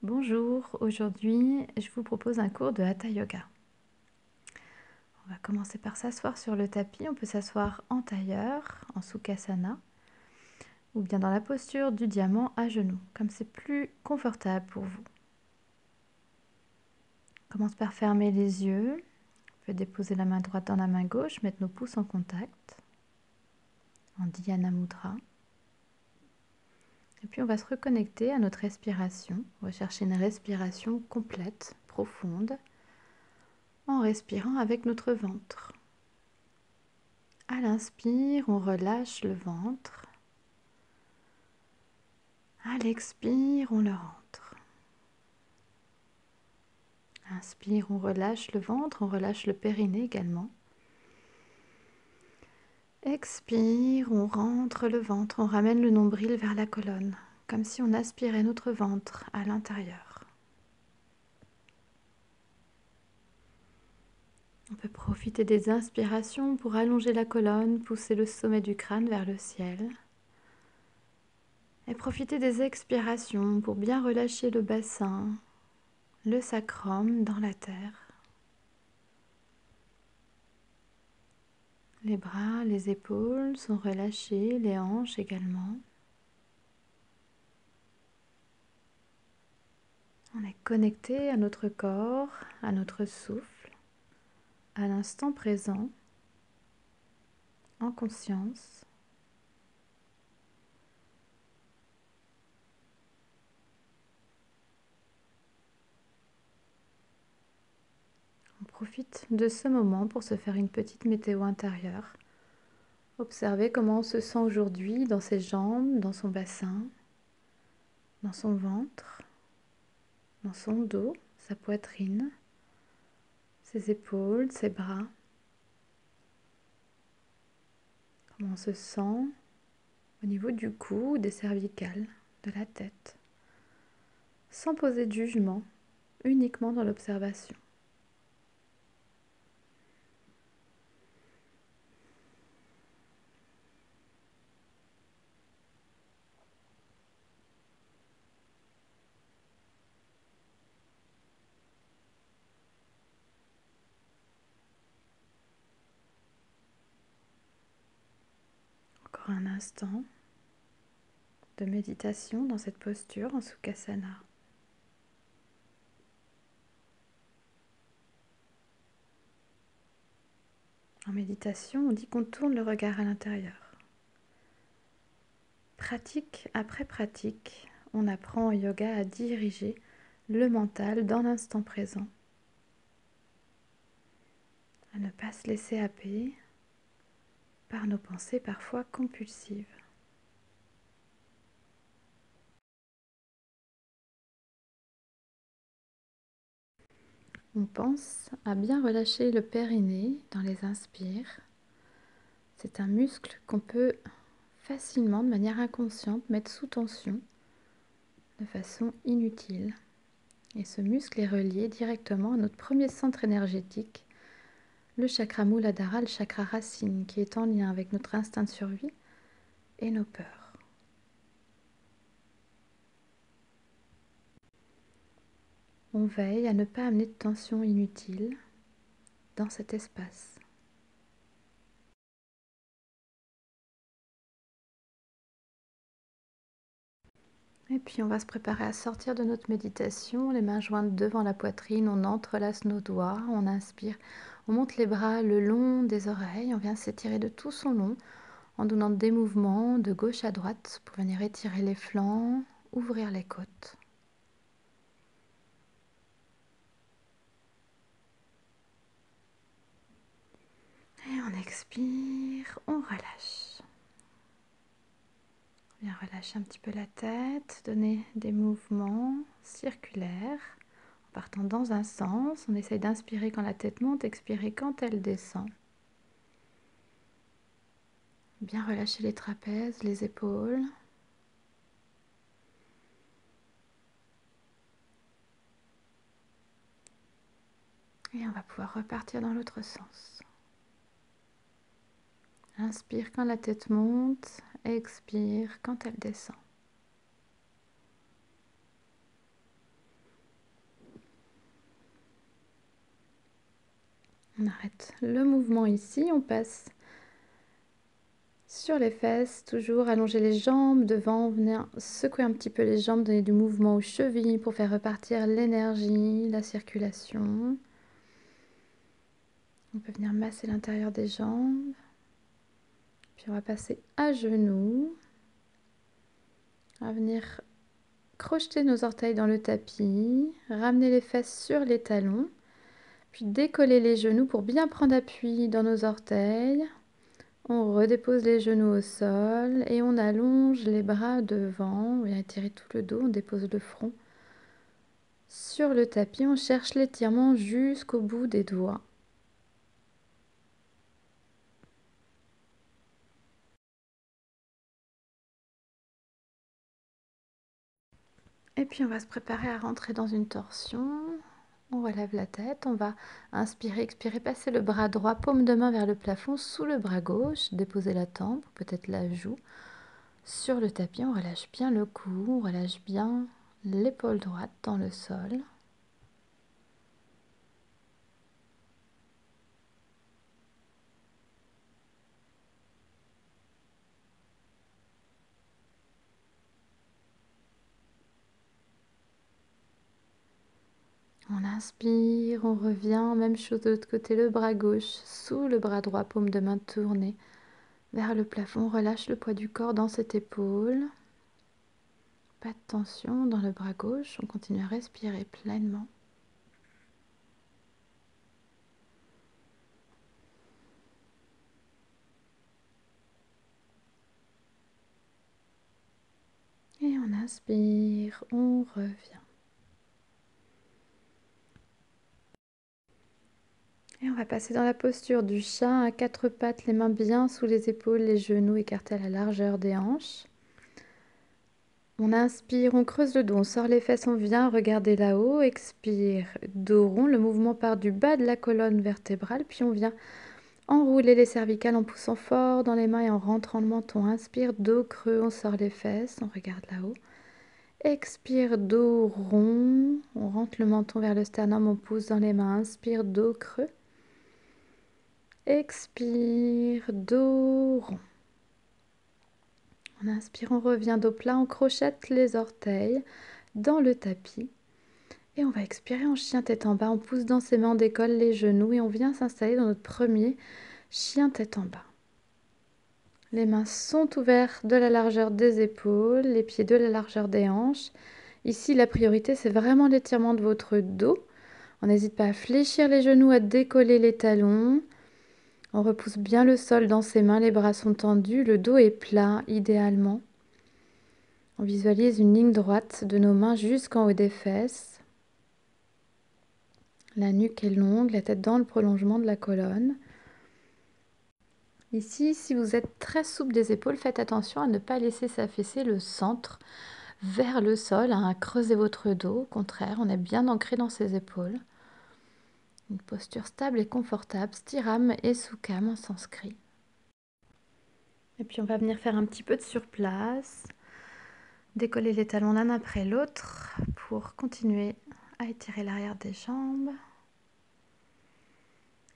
Bonjour, aujourd'hui je vous propose un cours de Hatha Yoga. On va commencer par s'asseoir sur le tapis. On peut s'asseoir en tailleur, en Sukhasana, ou bien dans la posture du diamant à genoux, comme c'est plus confortable pour vous. On commence par fermer les yeux. On peut déposer la main droite dans la main gauche, mettre nos pouces en contact, en Dhyana Mudra. Et puis on va se reconnecter à notre respiration. On va chercher une respiration complète, profonde, en respirant avec notre ventre. À l'inspire, on relâche le ventre. À l'expire, on le rentre. Inspire, on relâche le ventre, on relâche le périnée également. Expire, on rentre le ventre, on ramène le nombril vers la colonne, comme si on aspirait notre ventre à l'intérieur. On peut profiter des inspirations pour allonger la colonne, pousser le sommet du crâne vers le ciel. Et profiter des expirations pour bien relâcher le bassin, le sacrum dans la terre. Les bras, les épaules sont relâchés, les hanches également. On est connecté à notre corps, à notre souffle, à l'instant présent, en conscience. On profite de ce moment pour se faire une petite météo intérieure. Observez comment on se sent aujourd'hui dans ses jambes, dans son bassin, dans son ventre, dans son dos, sa poitrine, ses épaules, ses bras. Comment on se sent au niveau du cou, des cervicales, de la tête, sans poser de jugement, uniquement dans l'observation. Encore un instant de méditation dans cette posture en Sukhasana. En méditation, on dit qu'on tourne le regard à l'intérieur. Pratique après pratique, on apprend au yoga à diriger le mental dans l'instant présent, à ne pas se laisser happer par nos pensées parfois compulsives. On pense à bien relâcher le périnée dans les inspires. C'est un muscle qu'on peut facilement, de manière inconsciente, mettre sous tension de façon inutile. Et ce muscle est relié directement à notre premier centre énergétique, le chakra Muladhara, le chakra racine, qui est en lien avec notre instinct de survie et nos peurs. On veille à ne pas amener de tension inutile dans cet espace. Et puis on va se préparer à sortir de notre méditation, les mains jointes devant la poitrine, on entrelace nos doigts, on inspire, on monte les bras le long des oreilles, on vient s'étirer de tout son long en donnant des mouvements de gauche à droite pour venir étirer les flancs, ouvrir les côtes. Et on expire, on relâche. On vient relâcher un petit peu la tête, donner des mouvements circulaires. En partant dans un sens, on essaye d'inspirer quand la tête monte, expirer quand elle descend. Bien relâcher les trapèzes, les épaules. Et on va pouvoir repartir dans l'autre sens. Inspire quand la tête monte, expire quand elle descend. On arrête le mouvement ici, on passe sur les fesses, toujours allonger les jambes devant, venir secouer un petit peu les jambes, donner du mouvement aux chevilles pour faire repartir l'énergie, la circulation. On peut venir masser l'intérieur des jambes. Puis on va passer à genoux. On va venir crocheter nos orteils dans le tapis, ramener les fesses sur les talons, puis décoller les genoux pour bien prendre appui dans nos orteils. On redépose les genoux au sol et on allonge les bras devant. On vient étirer tout le dos, on dépose le front sur le tapis. On cherche l'étirement jusqu'au bout des doigts. Et puis on va se préparer à rentrer dans une torsion. On relève la tête, on va inspirer, expirer, passer le bras droit, paume de main vers le plafond, sous le bras gauche, déposer la tempe, peut-être la joue. Sur le tapis, on relâche bien le cou, on relâche bien l'épaule droite dans le sol. On inspire, on revient, même chose de l'autre côté, le bras gauche sous le bras droit, paume de main tournée vers le plafond. On relâche le poids du corps dans cette épaule. Pas de tension dans le bras gauche, on continue à respirer pleinement. Et on inspire, on revient. Et on va passer dans la posture du chat à quatre pattes, les mains bien sous les épaules, les genoux écartés à la largeur des hanches. On inspire, on creuse le dos, on sort les fesses, on vient regarder là-haut. Expire, dos rond, le mouvement part du bas de la colonne vertébrale, puis on vient enrouler les cervicales en poussant fort dans les mains et en rentrant le menton. Inspire, dos creux, on sort les fesses, on regarde là-haut. Expire, dos rond, on rentre le menton vers le sternum, on pousse dans les mains. Inspire, dos creux. Expire, dos rond. On inspire, on revient dos plat, on crochette les orteils dans le tapis. Et on va expirer en chien tête en bas. On pousse dans ses mains, on décolle les genoux et on vient s'installer dans notre premier chien tête en bas. Les mains sont ouvertes de la largeur des épaules, les pieds de la largeur des hanches. Ici, la priorité, c'est vraiment l'étirement de votre dos. On n'hésite pas à fléchir les genoux, à décoller les talons. On repousse bien le sol dans ses mains, les bras sont tendus, le dos est plat, idéalement. On visualise une ligne droite de nos mains jusqu'en haut des fesses. La nuque est longue, la tête dans le prolongement de la colonne. Ici, si vous êtes très souple des épaules, faites attention à ne pas laisser s'affaisser le centre vers le sol, à creuser votre dos. Au contraire, on est bien ancré dans ses épaules. Une posture stable et confortable, Stiram et Sukham en sanskrit. Et puis on va venir faire un petit peu de surplace. Décoller les talons l'un après l'autre pour continuer à étirer l'arrière des jambes.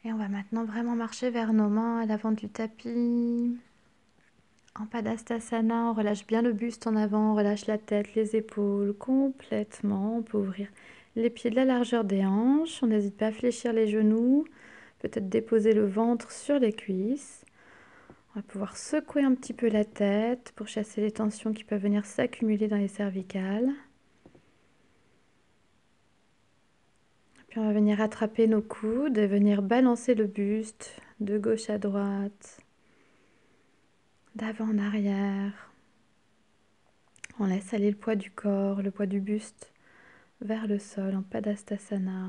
Et on va maintenant vraiment marcher vers nos mains à l'avant du tapis. En Padastasana, on relâche bien le buste en avant, on relâche la tête, les épaules complètement. On peut ouvrir les pieds de la largeur des hanches. On n'hésite pas à fléchir les genoux, peut-être déposer le ventre sur les cuisses. On va pouvoir secouer un petit peu la tête pour chasser les tensions qui peuvent venir s'accumuler dans les cervicales. Puis on va venir attraper nos coudes et venir balancer le buste de gauche à droite, d'avant en arrière. On laisse aller le poids du corps, le poids du buste vers le sol en Padastasana.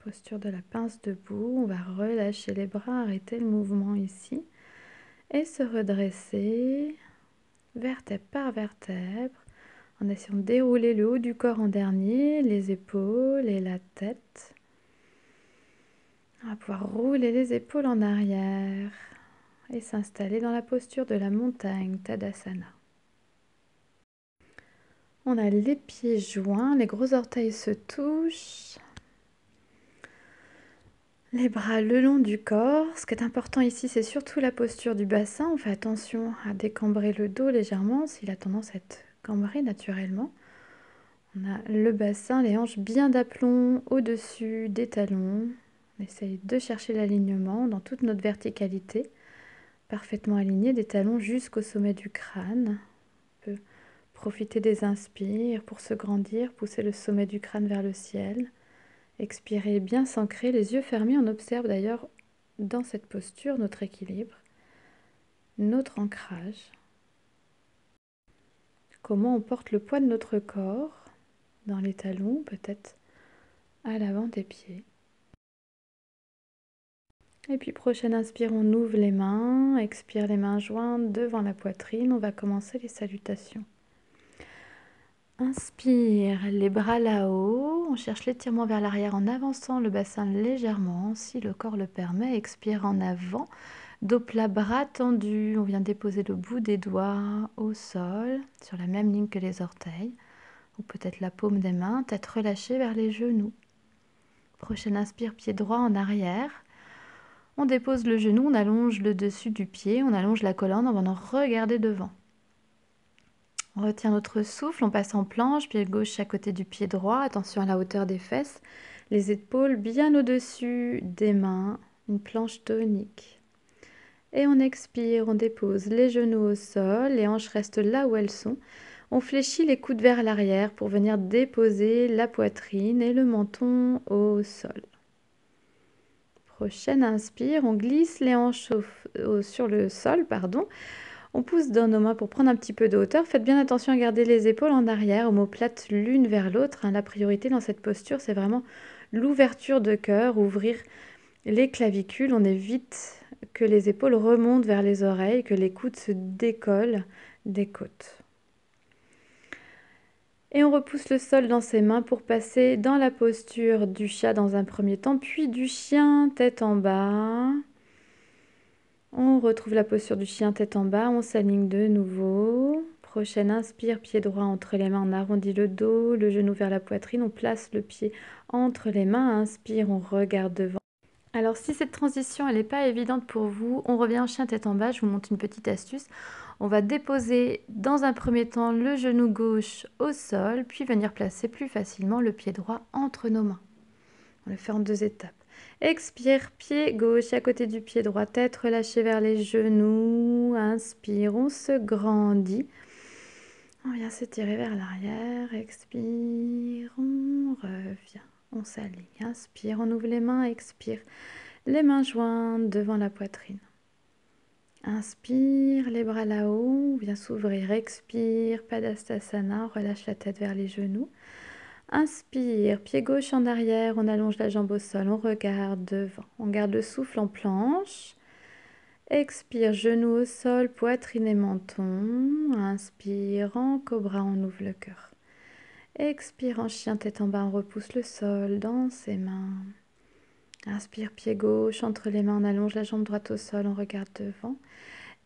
Posture de la pince debout. On va relâcher les bras, arrêter le mouvement ici et se redresser vertèbre par vertèbre en essayant de dérouler le haut du corps en dernier, les épaules et la tête. On va pouvoir rouler les épaules en arrière et s'installer dans la posture de la montagne, Tadasana. On a les pieds joints, les gros orteils se touchent. Les bras le long du corps. Ce qui est important ici, c'est surtout la posture du bassin. On fait attention à décambrer le dos légèrement s'il a tendance à être cambré naturellement. On a le bassin, les hanches bien d'aplomb au-dessus des talons. On essaye de chercher l'alignement dans toute notre verticalité. Parfaitement aligné des talons jusqu'au sommet du crâne. On peut profiter des inspires pour se grandir, pousser le sommet du crâne vers le ciel. Expirer bien s'ancrer, les yeux fermés. On observe d'ailleurs dans cette posture notre équilibre, notre ancrage. Comment on porte le poids de notre corps dans les talons, peut-être à l'avant des pieds. Et puis prochaine inspire, on ouvre les mains, expire les mains jointes devant la poitrine. On va commencer les salutations. Inspire, les bras là-haut. On cherche l'étirement vers l'arrière en avançant le bassin légèrement, si le corps le permet. Expire en avant, dos plat, bras tendus. On vient déposer le bout des doigts au sol, sur la même ligne que les orteils, ou peut-être la paume des mains, tête relâchée vers les genoux. Prochaine inspire, pied droit en arrière. On dépose le genou, on allonge le dessus du pied, on allonge la colonne en venant regarder devant. On retient notre souffle, on passe en planche, pied gauche à côté du pied droit, attention à la hauteur des fesses, les épaules bien au-dessus des mains, une planche tonique. Et on expire, on dépose les genoux au sol, les hanches restent là où elles sont. On fléchit les coudes vers l'arrière pour venir déposer la poitrine et le menton au sol. Prochaine inspire, on glisse les hanches sur le sol, On pousse dans nos mains pour prendre un petit peu de hauteur. Faites bien attention à garder les épaules en arrière, omoplates l'une vers l'autre. La priorité dans cette posture, c'est vraiment l'ouverture de cœur, ouvrir les clavicules. On évite que les épaules remontent vers les oreilles, que les coudes se décollent des côtes. Et on repousse le sol dans ses mains pour passer dans la posture du chat dans un premier temps, puis du chien tête en bas. On retrouve la posture du chien tête en bas, on s'aligne de nouveau. Prochaine inspire, pied droit entre les mains, on arrondit le dos, le genou vers la poitrine, on place le pied entre les mains. Inspire, on regarde devant. Alors si cette transition elle n'est pas évidente pour vous, on revient en chien tête en bas, je vous montre une petite astuce. On va déposer dans un premier temps le genou gauche au sol, puis venir placer plus facilement le pied droit entre nos mains. On le fait en 2 étapes. Expire, pied gauche à côté du pied droit, tête relâchée vers les genoux. Inspire, on se grandit. On vient s'étirer vers l'arrière. Expire, on revient. On s'aligne. Inspire, on ouvre les mains. Expire, les mains jointes devant la poitrine. Inspire, les bras là-haut. On vient s'ouvrir. Expire, Padastasana. On relâche la tête vers les genoux. Inspire, pied gauche en arrière, on allonge la jambe au sol, on regarde devant. On garde le souffle en planche. Expire, genou au sol, poitrine et menton. Inspire, en cobra, on ouvre le cœur. Expire, en chien tête en bas, on repousse le sol dans ses mains. Inspire, pied gauche, entre les mains, on allonge la jambe droite au sol, on regarde devant.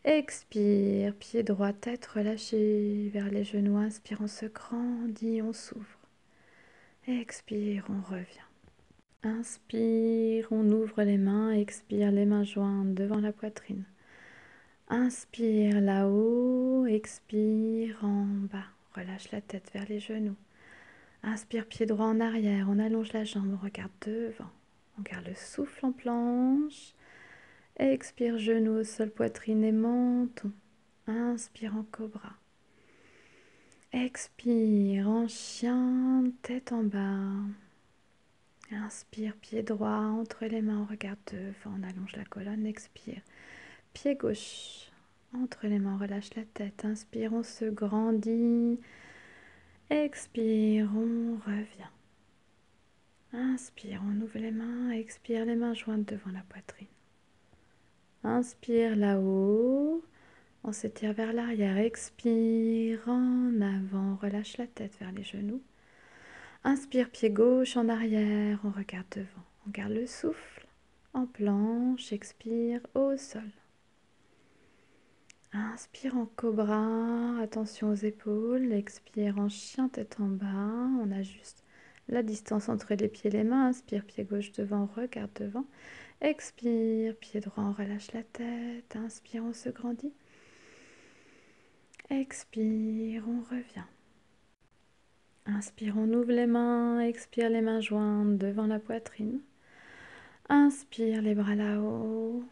Expire, pied droit, tête relâchée vers les genoux. Inspire, on se grandit, on s'ouvre. Expire, on revient. Inspire, on ouvre les mains. Expire, les mains jointes devant la poitrine. Inspire là-haut. Expire en bas. Relâche la tête vers les genoux. Inspire, pied droit en arrière. On allonge la jambe, on regarde devant. On garde le souffle en planche. Expire, genou au sol, poitrine et menton. Inspire en cobra. Expire en chien, tête en bas. Inspire, pied droit entre les mains, on regarde devant, on allonge la colonne, expire. Pied gauche entre les mains, on relâche la tête. Inspire, on se grandit. Expire, on revient. Inspire, on ouvre les mains. Expire, les mains jointes devant la poitrine. Inspire là-haut. On s'étire vers l'arrière. Expire en avant. Relâche la tête vers les genoux. Inspire, pied gauche en arrière. On regarde devant. On garde le souffle en planche. Expire au sol. Inspire en cobra. Attention aux épaules. Expire en chien tête en bas. On ajuste la distance entre les pieds et les mains. Inspire, pied gauche devant, regarde devant. Expire, pied droit, on relâche la tête. Inspire, on se grandit. Expire, on revient. Inspire, on ouvre les mains. Expire, les mains jointes devant la poitrine. Inspire, les bras là-haut.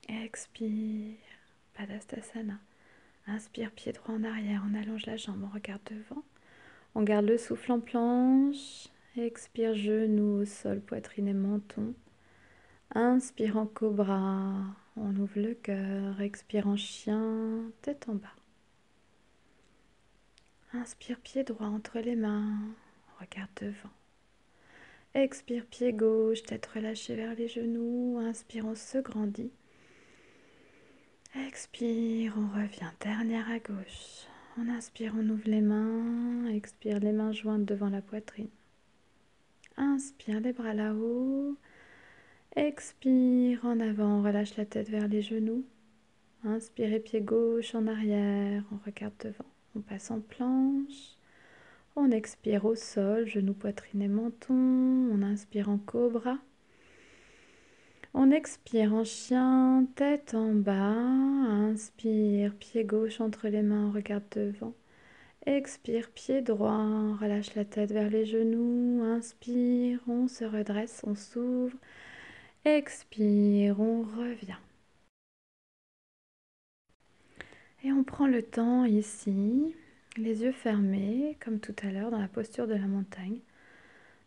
Expire, Padastasana. Inspire, pied droit en arrière, on allonge la jambe, on regarde devant. On garde le souffle en planche. Expire, genoux au sol, poitrine et menton. Inspire en cobra, on ouvre le cœur. Expire en chien, tête en bas. Inspire, pied droit entre les mains, on regarde devant. Expire, pied gauche, tête relâchée vers les genoux. Inspire, on se grandit. Expire, on revient, dernière à gauche. On inspire, on ouvre les mains. Expire, les mains jointes devant la poitrine. Inspire, les bras là-haut. Expire, en avant, on relâche la tête vers les genoux. Inspirez, pied gauche en arrière, on regarde devant. On passe en planche. On expire au sol, genoux, poitrine et menton. On inspire en cobra. On expire en chien, tête en bas. Inspire, pied gauche entre les mains, on regarde devant. Expire, pied droit, on relâche la tête vers les genoux. Inspire, on se redresse, on s'ouvre. Expire, on revient. Et on prend le temps ici, les yeux fermés, comme tout à l'heure dans la posture de la montagne,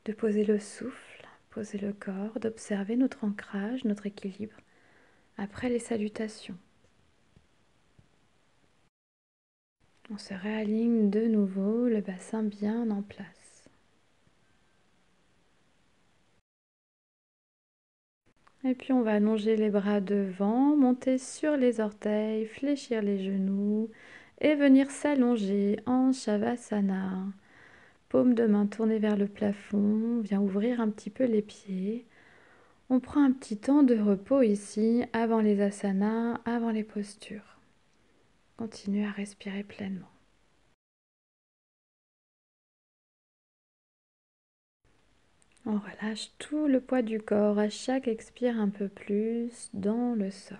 de poser le souffle, poser le corps, d'observer notre ancrage, notre équilibre, après les salutations. On se réaligne de nouveau, le bassin bien en place. Et puis on va allonger les bras devant, monter sur les orteils, fléchir les genoux et venir s'allonger en Shavasana. Paume de main tournée vers le plafond, on vient ouvrir un petit peu les pieds. On prend un petit temps de repos ici, avant les asanas, avant les postures. Continue à respirer pleinement. On relâche tout le poids du corps à chaque expire un peu plus dans le sol.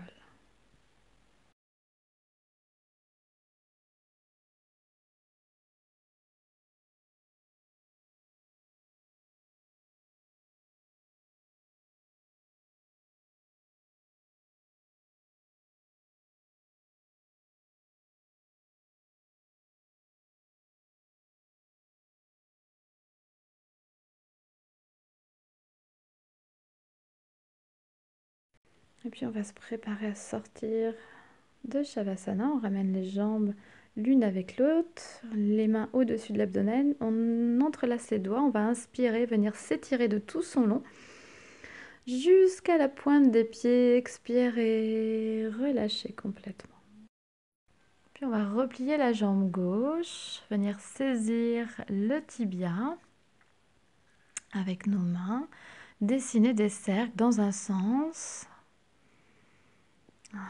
Et puis on va se préparer à sortir de Shavasana. On ramène les jambes l'une avec l'autre, les mains au-dessus de l'abdomen. On entrelace les doigts, on va inspirer, venir s'étirer de tout son long jusqu'à la pointe des pieds. Expirer, relâcher complètement. Puis on va replier la jambe gauche, venir saisir le tibia avec nos mains, dessiner des cercles dans un sens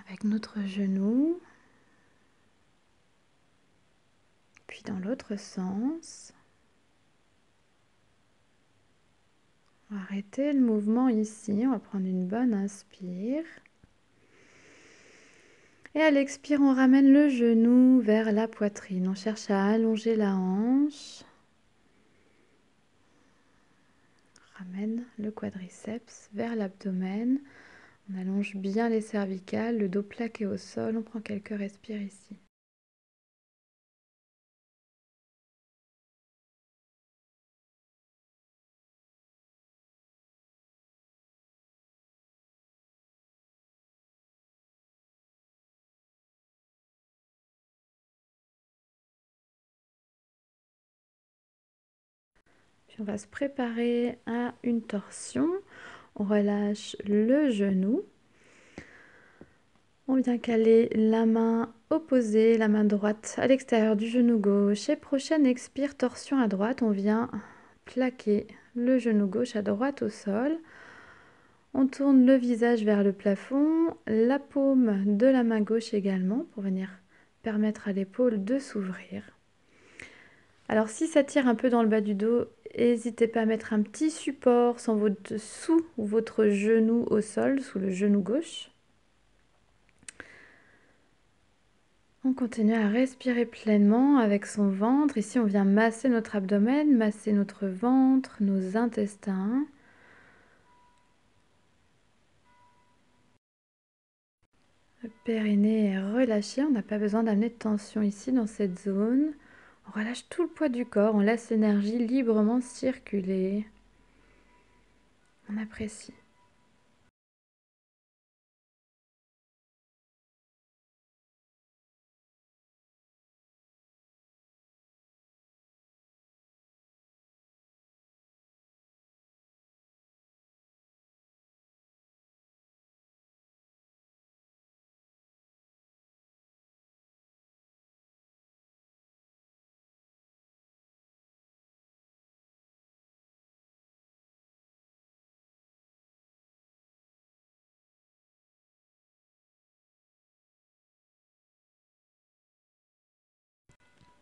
avec notre genou, puis dans l'autre sens. On va arrêter le mouvement ici, on va prendre une bonne inspire. Et à l'expire, on ramène le genou vers la poitrine. On cherche à allonger la hanche. Ramène le quadriceps vers l'abdomen. On allonge bien les cervicales, le dos plaqué au sol. On prend quelques respires ici. Puis on va se préparer à une torsion. On relâche le genou. On vient caler la main opposée, la main droite à l'extérieur du genou gauche. Et prochaine expire, torsion à droite. On vient plaquer le genou gauche à droite au sol. On tourne le visage vers le plafond, la paume de la main gauche également pour venir permettre à l'épaule de s'ouvrir. Alors si ça tire un peu dans le bas du dos, N'hésitez pas à mettre un petit support sous votre genou au sol, sous le genou gauche. On continue à respirer pleinement avec son ventre. Ici, on vient masser notre abdomen, masser notre ventre, nos intestins. Le périnée est relâché. On n'a pas besoin d'amener de tension ici dans cette zone. On relâche tout le poids du corps. On laisse l'énergie librement circuler. On apprécie.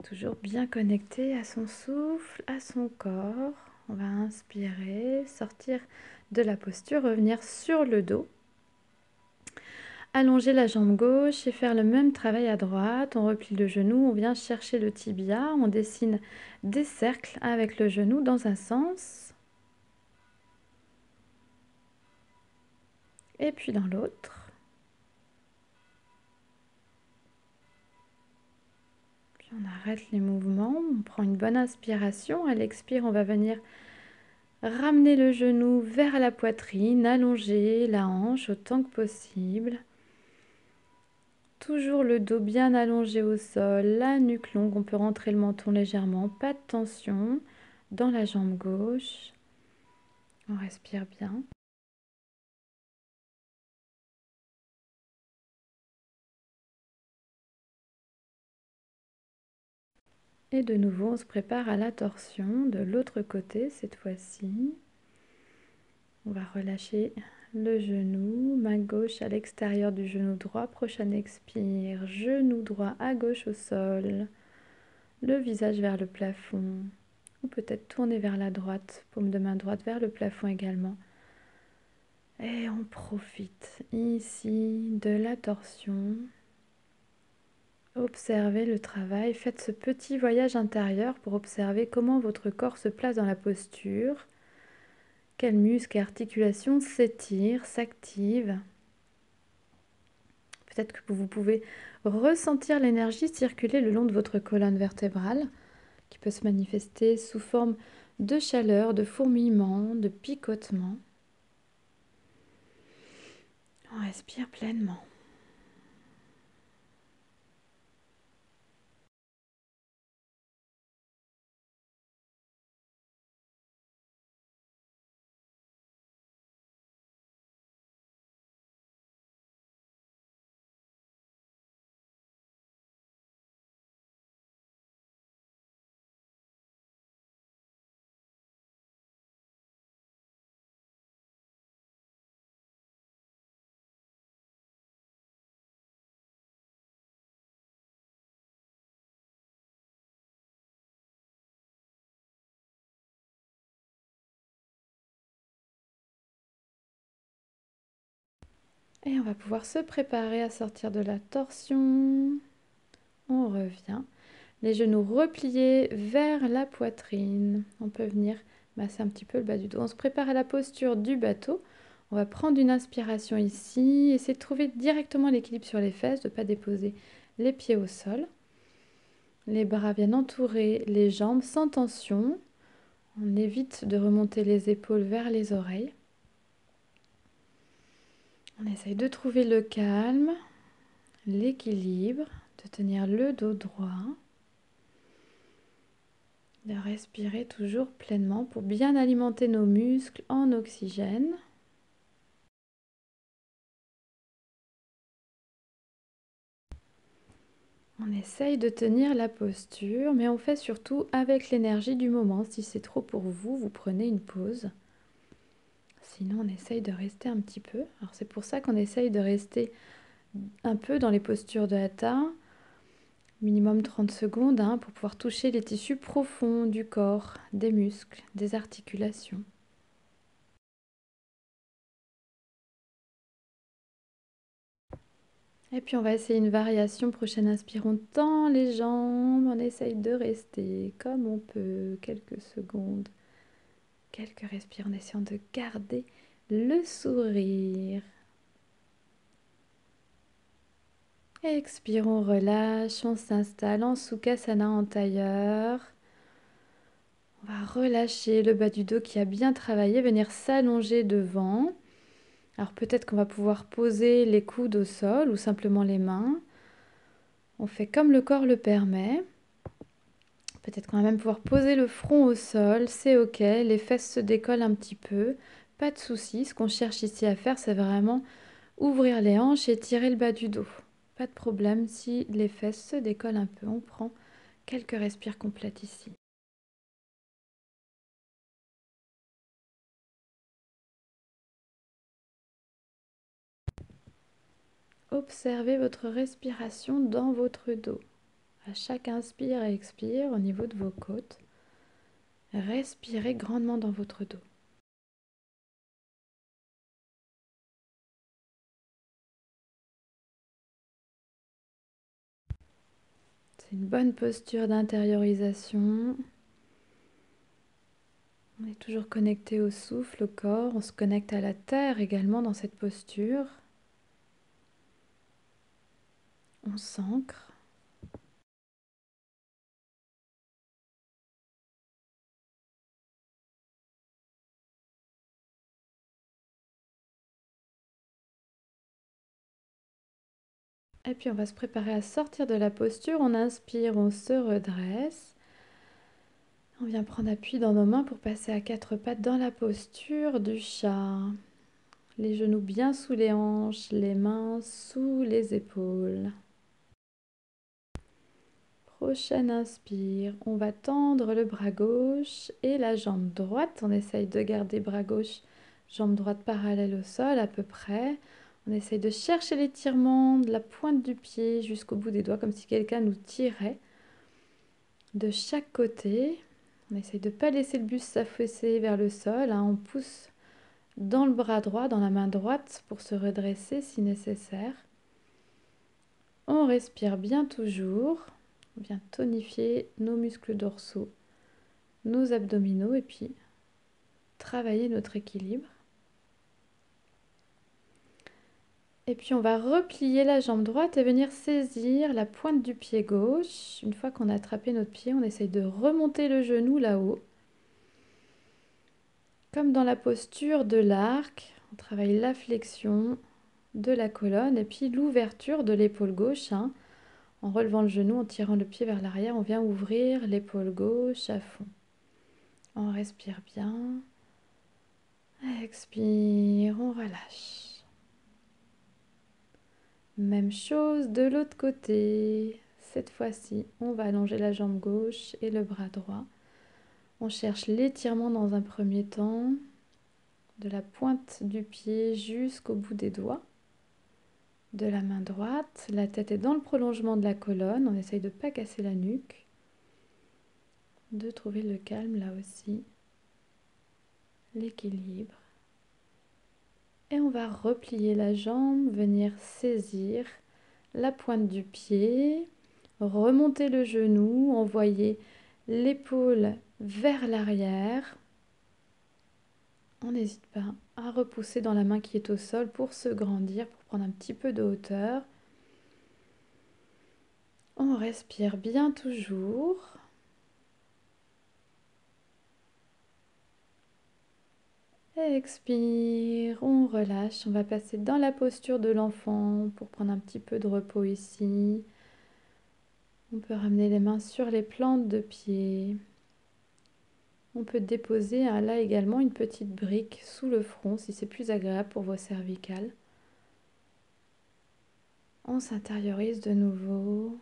Toujours bien connecté à son souffle, à son corps. On va inspirer, sortir de la posture, revenir sur le dos. Allonger la jambe gauche et faire le même travail à droite. On replie le genou, on vient chercher le tibia, on dessine des cercles avec le genou dans un sens et puis dans l'autre. On arrête les mouvements, on prend une bonne inspiration. À l'expire, on va venir ramener le genou vers la poitrine, allonger la hanche autant que possible. Toujours le dos bien allongé au sol, la nuque longue. On peut rentrer le menton légèrement, pas de tension dans la jambe gauche. On respire bien. Et de nouveau, on se prépare à la torsion de l'autre côté cette fois-ci. On va relâcher le genou, main gauche à l'extérieur du genou droit. Prochain expire, genou droit à gauche au sol, le visage vers le plafond. Ou peut-être tourner vers la droite, paume de main droite vers le plafond également. Et on profite ici de la torsion. Observez le travail, faites ce petit voyage intérieur pour observer comment votre corps se place dans la posture, quels muscles et articulations s'étirent, s'activent. Peut-être que vous pouvez ressentir l'énergie circuler le long de votre colonne vertébrale, qui peut se manifester sous forme de chaleur, de fourmillement, de picotement. On respire pleinement. Et on va pouvoir se préparer à sortir de la torsion. On revient. Les genoux repliés vers la poitrine. On peut venir masser un petit peu le bas du dos. On se prépare à la posture du bateau. On va prendre une inspiration ici. Essayer de trouver directement l'équilibre sur les fesses, de ne pas déposer les pieds au sol. Les bras viennent entourer les jambes sans tension. On évite de remonter les épaules vers les oreilles. On essaye de trouver le calme, l'équilibre, de tenir le dos droit, de respirer toujours pleinement pour bien alimenter nos muscles en oxygène. On essaye de tenir la posture, mais on fait surtout avec l'énergie du moment. Si c'est trop pour vous, vous prenez une pause. Sinon, on essaye de rester un petit peu. Alors c'est pour ça qu'on essaye de rester un peu dans les postures de Hatha, Minimum 30 secondes hein, pour pouvoir toucher les tissus profonds du corps, des muscles, des articulations. Et puis on va essayer une variation. Prochaine inspire, on tend les jambes, on essaye de rester comme on peut, quelques secondes, quelques respires en essayant de garder le sourire. Expire, on relâche, on s'installe en Sukhasana en tailleur. On va relâcher le bas du dos qui a bien travaillé, venir s'allonger devant. Alors peut-être qu'on va pouvoir poser les coudes au sol ou simplement les mains. On fait comme le corps le permet. Peut-être qu'on va même pouvoir poser le front au sol, c'est ok, les fesses se décollent un petit peu, pas de souci. Ce qu'on cherche ici à faire, c'est vraiment ouvrir les hanches et tirer le bas du dos. Pas de problème si les fesses se décollent un peu. On prend quelques respires complètes ici. Observez votre respiration dans votre dos. À chaque inspire et expire au niveau de vos côtes, respirez grandement dans votre dos. C'est une bonne posture d'intériorisation. On est toujours connecté au souffle, au corps. On se connecte à la terre également dans cette posture. On s'ancre. Et puis on va se préparer à sortir de la posture. On inspire, on se redresse. On vient prendre appui dans nos mains pour passer à quatre pattes dans la posture du chat. Les genoux bien sous les hanches, les mains sous les épaules. Prochaine inspire, on va tendre le bras gauche et la jambe droite. On essaye de garder bras gauche, jambe droite parallèle au sol à peu près. On essaye de chercher l'étirement de la pointe du pied jusqu'au bout des doigts, comme si quelqu'un nous tirait de chaque côté. On essaye de ne pas laisser le buste s'affaisser vers le sol. On pousse dans le bras droit, dans la main droite pour se redresser si nécessaire. On respire bien toujours. On vient tonifier nos muscles dorsaux, nos abdominaux et puis travailler notre équilibre. Et puis on va replier la jambe droite et venir saisir la pointe du pied gauche. Une fois qu'on a attrapé notre pied, on essaye de remonter le genou là-haut. Comme dans la posture de l'arc, on travaille la flexion de la colonne et puis l'ouverture de l'épaule gauche. En relevant le genou, en tirant le pied vers l'arrière, on vient ouvrir l'épaule gauche à fond. On respire bien. Expire, on relâche. Même chose de l'autre côté. Cette fois-ci, on va allonger la jambe gauche et le bras droit. On cherche l'étirement dans un premier temps, de la pointe du pied jusqu'au bout des doigts. De la main droite, la tête est dans le prolongement de la colonne. On essaye de ne pas casser la nuque. De trouver le calme là aussi. L'équilibre. Et on va replier la jambe, venir saisir la pointe du pied, remonter le genou, envoyer l'épaule vers l'arrière. On n'hésite pas à repousser dans la main qui est au sol pour se grandir, pour prendre un petit peu de hauteur. On respire bien toujours. Expire, on relâche. On va passer dans la posture de l'enfant pour prendre un petit peu de repos ici. On peut ramener les mains sur les plantes de pied. On peut déposer là également une petite brique sous le front si c'est plus agréable pour vos cervicales. On s'intériorise de nouveau.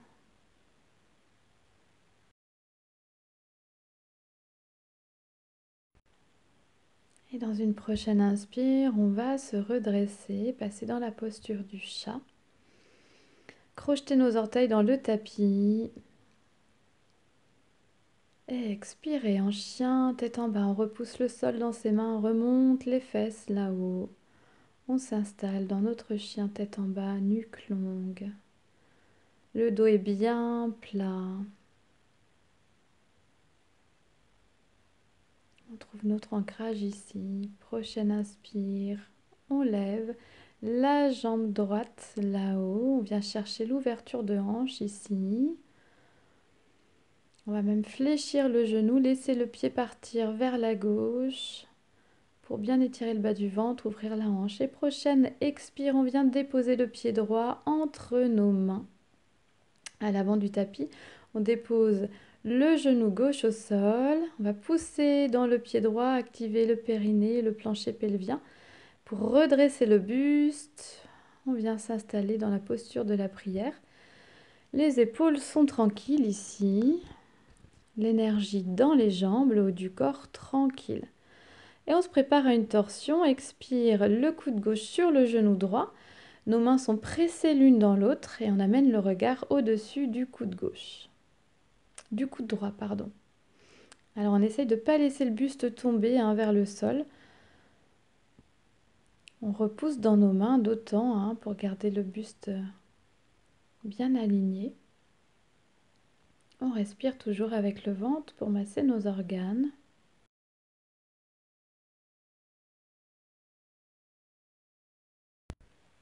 Et dans une prochaine inspire, on va se redresser, passer dans la posture du chat. crocheter nos orteils dans le tapis. Et expirer en chien, tête en bas. On repousse le sol dans ses mains, on remonte les fesses là-haut. On s'installe dans notre chien, tête en bas, nuque longue. Le dos est bien plat. On trouve notre ancrage ici. Prochaine inspire, on lève la jambe droite là-haut. On vient chercher l'ouverture de hanche ici. On va même fléchir le genou, laisser le pied partir vers la gauche pour bien étirer le bas du ventre, ouvrir la hanche. Et prochaine expire, on vient déposer le pied droit entre nos mains à l'avant du tapis. On dépose le genou gauche au sol. On va pousser dans le pied droit, activer le périnée, le plancher pelvien pour redresser le buste. On vient s'installer dans la posture de la prière. Les épaules sont tranquilles ici. L'énergie dans les jambes, le haut du corps tranquille. Et on se prépare à une torsion. Expire, le coude gauche sur le genou droit. Nos mains sont pressées l'une dans l'autre et on amène le regard au-dessus du coude gauche. Du coude droit, pardon. Alors on essaye de ne pas laisser le buste tomber vers le sol. On repousse dans nos mains d'autant pour garder le buste bien aligné. On respire toujours avec le ventre pour masser nos organes.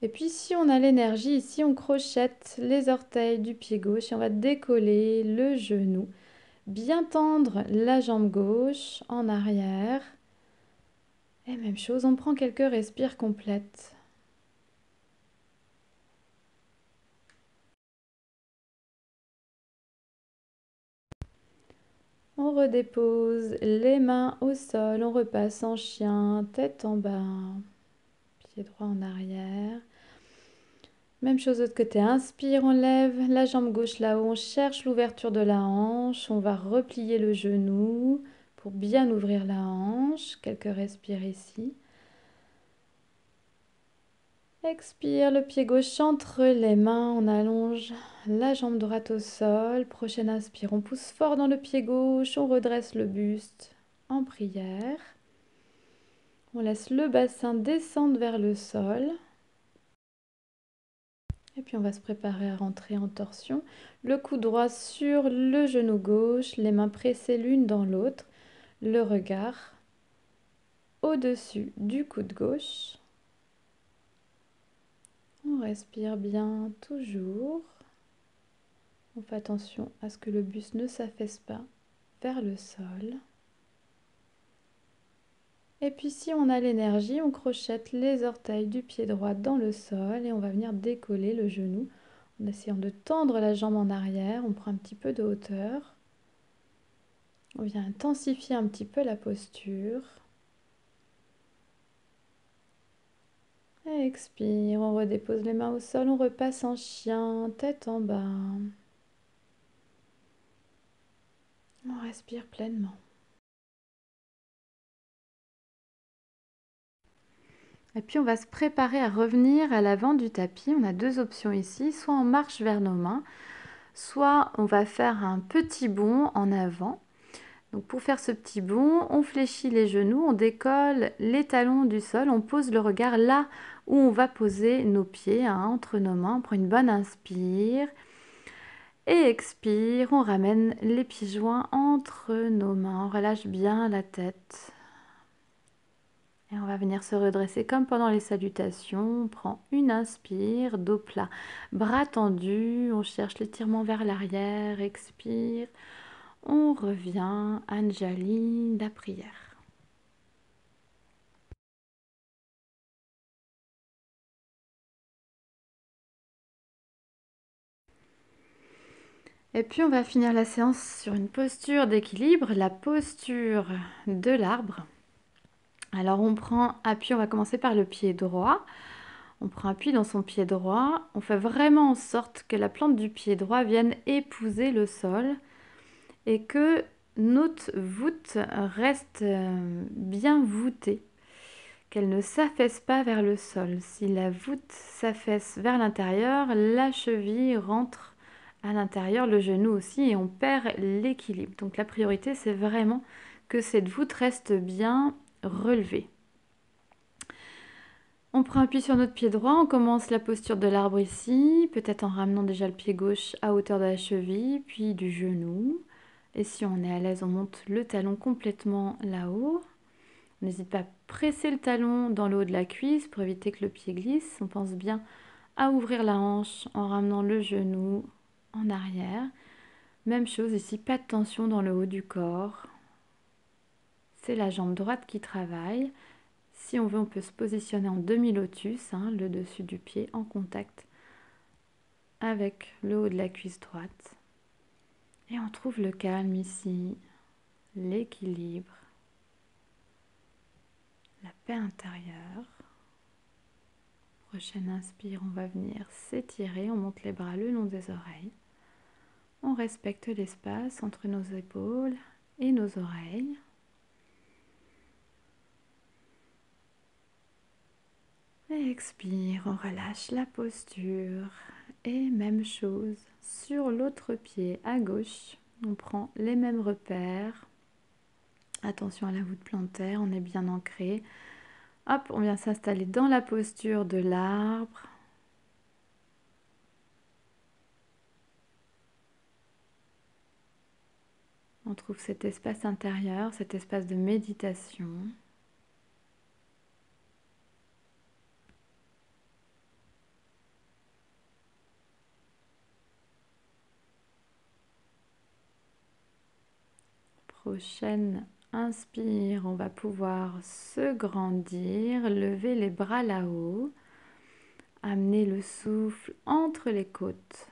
Et puis si on a l'énergie, ici on crochette les orteils du pied gauche et on va décoller le genou. Bien tendre la jambe gauche en arrière. Et même chose, on prend quelques respires complètes. On redépose les mains au sol, on repasse en chien, tête en bas, pied droit en arrière. Même chose de l'autre côté, inspire, on lève la jambe gauche là-haut, on cherche l'ouverture de la hanche, on va replier le genou pour bien ouvrir la hanche, quelques respires ici. Expire, le pied gauche entre les mains, on allonge la jambe droite au sol. Prochaine inspire, on pousse fort dans le pied gauche, on redresse le buste en prière. On laisse le bassin descendre vers le sol. Et puis on va se préparer à rentrer en torsion. Le cou droit sur le genou gauche, les mains pressées l'une dans l'autre. Le regard au-dessus du coude gauche. On respire bien toujours. On fait attention à ce que le buste ne s'affaisse pas vers le sol. Et puis si on a l'énergie, on crochette les orteils du pied droit dans le sol et on va venir décoller le genou en essayant de tendre la jambe en arrière. On prend un petit peu de hauteur. On vient intensifier un petit peu la posture. Et expire, on redépose les mains au sol, on repasse en chien, tête en bas. On respire pleinement. Et puis on va se préparer à revenir à l'avant du tapis. On a deux options ici, soit on marche vers nos mains, soit on va faire un petit bond en avant. Donc pour faire ce petit bond, on fléchit les genoux, on décolle les talons du sol, on pose le regard là où on va poser nos pieds, entre nos mains. On prend une bonne inspire et expire, on ramène les pieds joints entre nos mains, on relâche bien la tête. Et on va venir se redresser comme pendant les salutations. On prend une inspire, dos plat, bras tendus. On cherche l'étirement vers l'arrière, expire. On revient, Anjali, la prière. Et puis on va finir la séance sur une posture d'équilibre, la posture de l'arbre. Alors on prend appui, on va commencer par le pied droit. On prend appui dans son pied droit. On fait vraiment en sorte que la plante du pied droit vienne épouser le sol et que notre voûte reste bien voûtée. qu'elle ne s'affaisse pas vers le sol. Si la voûte s'affaisse vers l'intérieur, la cheville rentre à l'intérieur, le genou aussi, et on perd l'équilibre. Donc la priorité, c'est vraiment que cette voûte reste bien relevée. On prend appui sur notre pied droit, on commence la posture de l'arbre ici, peut-être en ramenant déjà le pied gauche à hauteur de la cheville, puis du genou. Et si on est à l'aise, on monte le talon complètement là-haut. N'hésite pas à presser le talon dans le haut de la cuisse pour éviter que le pied glisse. On pense bien à ouvrir la hanche en ramenant le genou en arrière. Même chose ici, pas de tension dans le haut du corps. C'est la jambe droite qui travaille. Si on veut, on peut se positionner en demi-lotus, le dessus du pied en contact avec le haut de la cuisse droite. Et on trouve le calme ici, l'équilibre, la paix intérieure. Prochaine inspire, on va venir s'étirer, on monte les bras le long des oreilles. On respecte l'espace entre nos épaules et nos oreilles. Et expire, on relâche la posture. Et même chose sur l'autre pied à gauche. On prend les mêmes repères. Attention à la voûte plantaire, on est bien ancré. Hop, on vient s'installer dans la posture de l'arbre. On trouve cet espace intérieur, cet espace de méditation. Prochaine inspire, on va pouvoir se grandir, lever les bras là-haut, amener le souffle entre les côtes.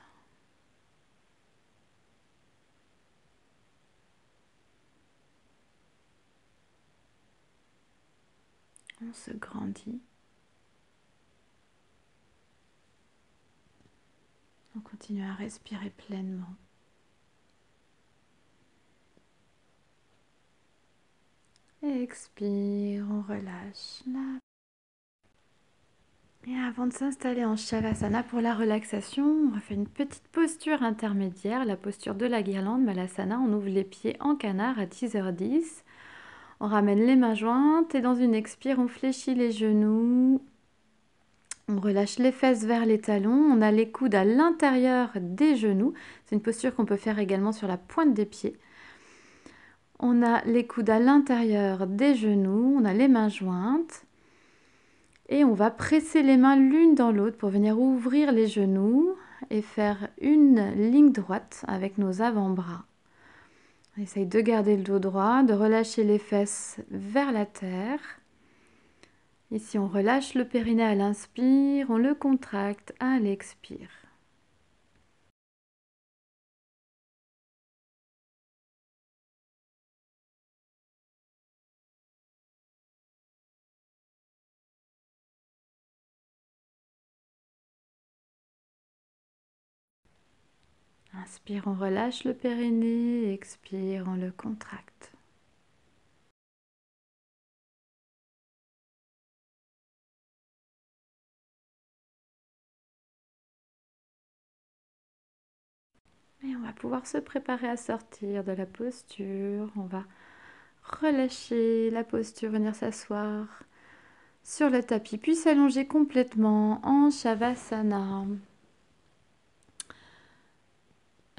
On se grandit. On continue à respirer pleinement. Et expire, on relâche là. Et avant de s'installer en Shavasana pour la relaxation, on refait une petite posture intermédiaire, la posture de la guirlande Malasana. On ouvre les pieds en canard à 10h10. On ramène les mains jointes et dans une expire, on fléchit les genoux. On relâche les fesses vers les talons. On a les coudes à l'intérieur des genoux. C'est une posture qu'on peut faire également sur la pointe des pieds. On a les coudes à l'intérieur des genoux. On a les mains jointes. Et on va presser les mains l'une dans l'autre pour venir ouvrir les genoux et faire une ligne droite avec nos avant-bras. On essaye de garder le dos droit, de relâcher les fesses vers la terre. Ici, on relâche le périnée à l'inspire, on le contracte à l'expire. Inspire, on relâche le périnée, expire, on le contracte. Et on va pouvoir se préparer à sortir de la posture. On va relâcher la posture, venir s'asseoir sur le tapis, puis s'allonger complètement en Shavasana.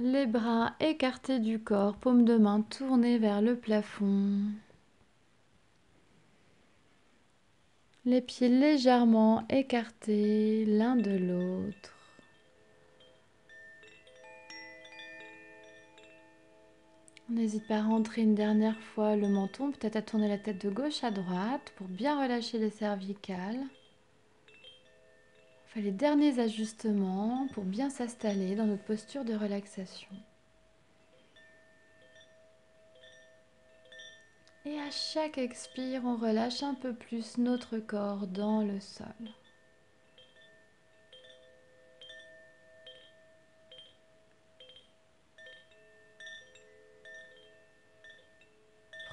Les bras écartés du corps, paumes de main tournées vers le plafond. Les pieds légèrement écartés l'un de l'autre. On n'hésite pas à rentrer une dernière fois le menton, peut-être à tourner la tête de gauche à droite pour bien relâcher les cervicales. On fait les derniers ajustements pour bien s'installer dans notre posture de relaxation. Et à chaque expire, on relâche un peu plus notre corps dans le sol.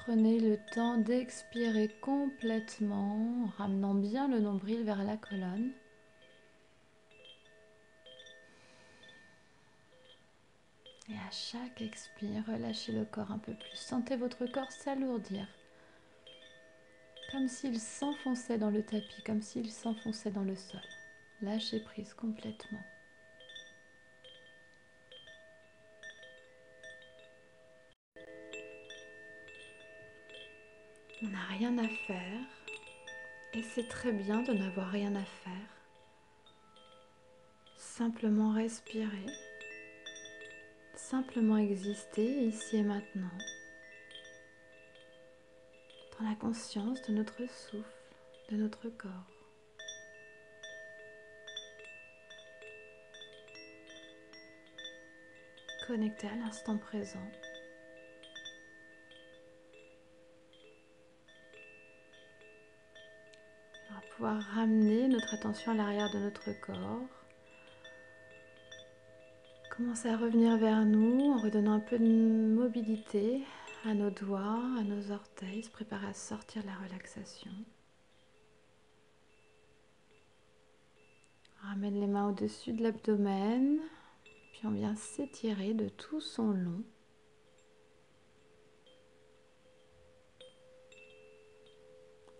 Prenez le temps d'expirer complètement, en ramenant bien le nombril vers la colonne. Et à chaque expire, relâchez le corps un peu plus. Sentez votre corps s'alourdir, comme s'il s'enfonçait dans le tapis, comme s'il s'enfonçait dans le sol. Lâchez prise complètement. On n'a rien à faire, et c'est très bien de n'avoir rien à faire. Simplement respirer, simplement exister ici et maintenant, dans la conscience de notre souffle, de notre corps. Connecté à l'instant présent. On va pouvoir ramener notre attention à l'arrière de notre corps. Commencer à revenir vers nous en redonnant un peu de mobilité à nos doigts, à nos orteils, se préparer à sortir de la relaxation. On ramène les mains au-dessus de l'abdomen, puis on vient s'étirer de tout son long.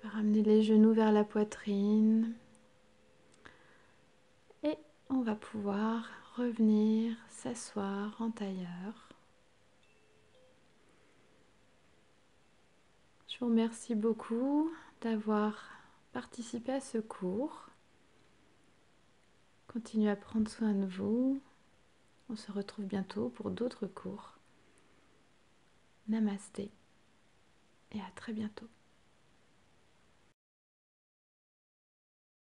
On va ramener les genoux vers la poitrine et on va pouvoir revenir s'asseoir en tailleur. Je vous remercie beaucoup d'avoir participé à ce cours. Continuez à prendre soin de vous. On se retrouve bientôt pour d'autres cours. Namasté et à très bientôt.